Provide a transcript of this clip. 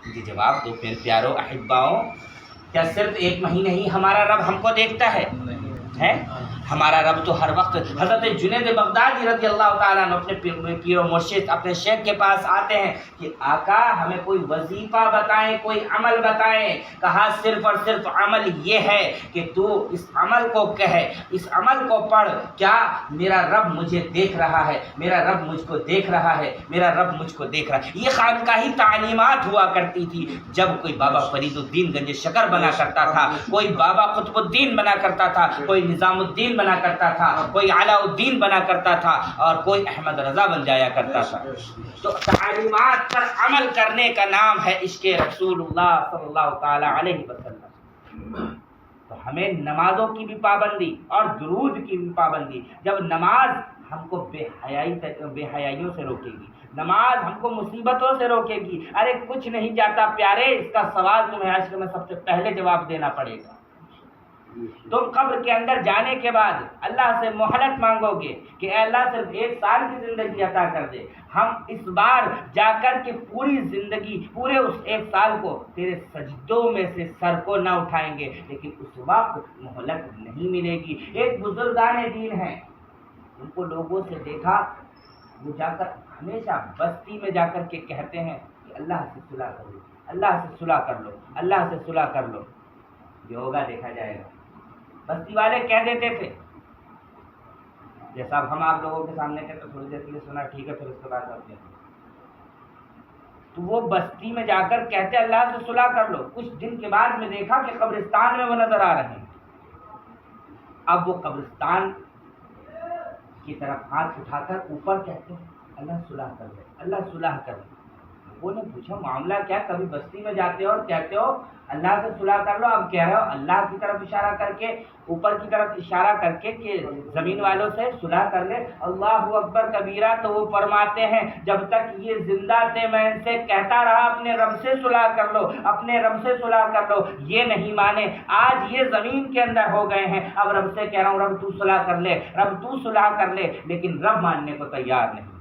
مجھے جواب دو پھر پیارو احباؤں، کیا صرف ایک مہینے ہی ہمارا رب ہم کو دیکھتا ہے؟ ہمارا رب تو ہر وقت، حضرت جنید بغدادی رضی اللہ تعالیٰ عنہ اپنے پیر و مرشد اپنے شیخ کے پاس آتے ہیں کہ آقا ہمیں کوئی وظیفہ بتائیں، کوئی عمل بتائیں۔ کہا صرف اور صرف عمل یہ ہے کہ تو اس عمل کو کہے، اس عمل کو پڑھ، کیا میرا رب مجھے دیکھ رہا ہے، میرا رب مجھ کو دیکھ رہا ہے، میرا رب مجھ کو دیکھ رہا ہے۔ یہ خانقاہی تعلیمات ہوا کرتی تھی۔ جب کوئی بابا فرید الدین گنج شکر بنا کرتا تھا، کوئی بابا قطب الدین بنا کرتا تھا، کوئی نظام الدین بنا کرتا تھا، کوئی علاء الدین بنا کرتا تھا، اور کوئی احمد رضا بن جایا کرتا تھا۔ تو تعلیمات پر عمل کرنے کا نام ہے عشق رسول اللہ صلی اللہ تعالی علیہ وسلم۔ تو ہمیں نمازوں کی بھی پابندی اور درود کی بھی پابندی۔ جب نماز ہم کو بے حیائیوں سے روکے گی، نماز ہم کو مصیبتوں سے روکے گی، ارے کچھ نہیں جاتا پیارے، اس کا سوال تمہیں عشق میں سب سے پہلے جواب دینا پڑے گا۔ تم قبر کے اندر جانے کے بعد اللہ سے مہلت مانگو گے کہ اے اللہ صرف 1 سال کی زندگی عطا کر دے، ہم اس بار جا کر کے پوری زندگی، پورے اس 1 سال کو تیرے سجدوں میں سے سر کو نہ اٹھائیں گے، لیکن اس وقت مہلت نہیں ملے گی۔ ایک بزرگان دین ہیں، ان کو لوگوں سے دیکھا، وہ جا کر ہمیشہ بستی میں جا کر کے کہتے ہیں کہ اللہ سے صلح کر لو، اللہ سے صلح کر لو، اللہ سے صلح کر لو۔ جو ہوگا دیکھا جائے گا۔ بستی والے کہہ دیتے تھے، جیسا اب ہم آپ لوگوں کے سامنے کہتے، تھوڑی دیر کے لیے سنا ٹھیک ہے، پھر اس کے بعد آپ کہتے، تو وہ بستی میں جا کر کہتے اللہ سے صلح کر لو۔ کچھ دن کے بعد میں دیکھا کہ قبرستان میں وہ نظر آ رہے ہیں۔ اب وہ قبرستان کی طرف ہاتھ اٹھا کر اوپر کہتے ہیں اللہ صلح کر لے، اللہ صلح کر لے۔ وہ نے پوچھا معاملہ کیا؟ کبھی بستی میں جاتے ہو اور کہتے ہو اللہ سے صلح کر لو، اب کہہ رہے ہو اللہ کی طرف اشارہ کر کے، اوپر کی طرف اشارہ کر کے کہ زمین والوں سے صلح کر لے۔ اللہ اکبر کبیرہ۔ تو وہ فرماتے ہیں جب تک یہ زندہ تھے میں ان سے کہتا رہا اپنے رب سے صلح کر لو، اپنے رب سے صلح کر لو، یہ نہیں مانے۔ آج یہ زمین کے اندر ہو گئے ہیں، اب رب سے کہہ رہا ہوں رب تو صلح کر لے، رب تو صلح کر لے، لیکن رب ماننے کو تیار نہیں۔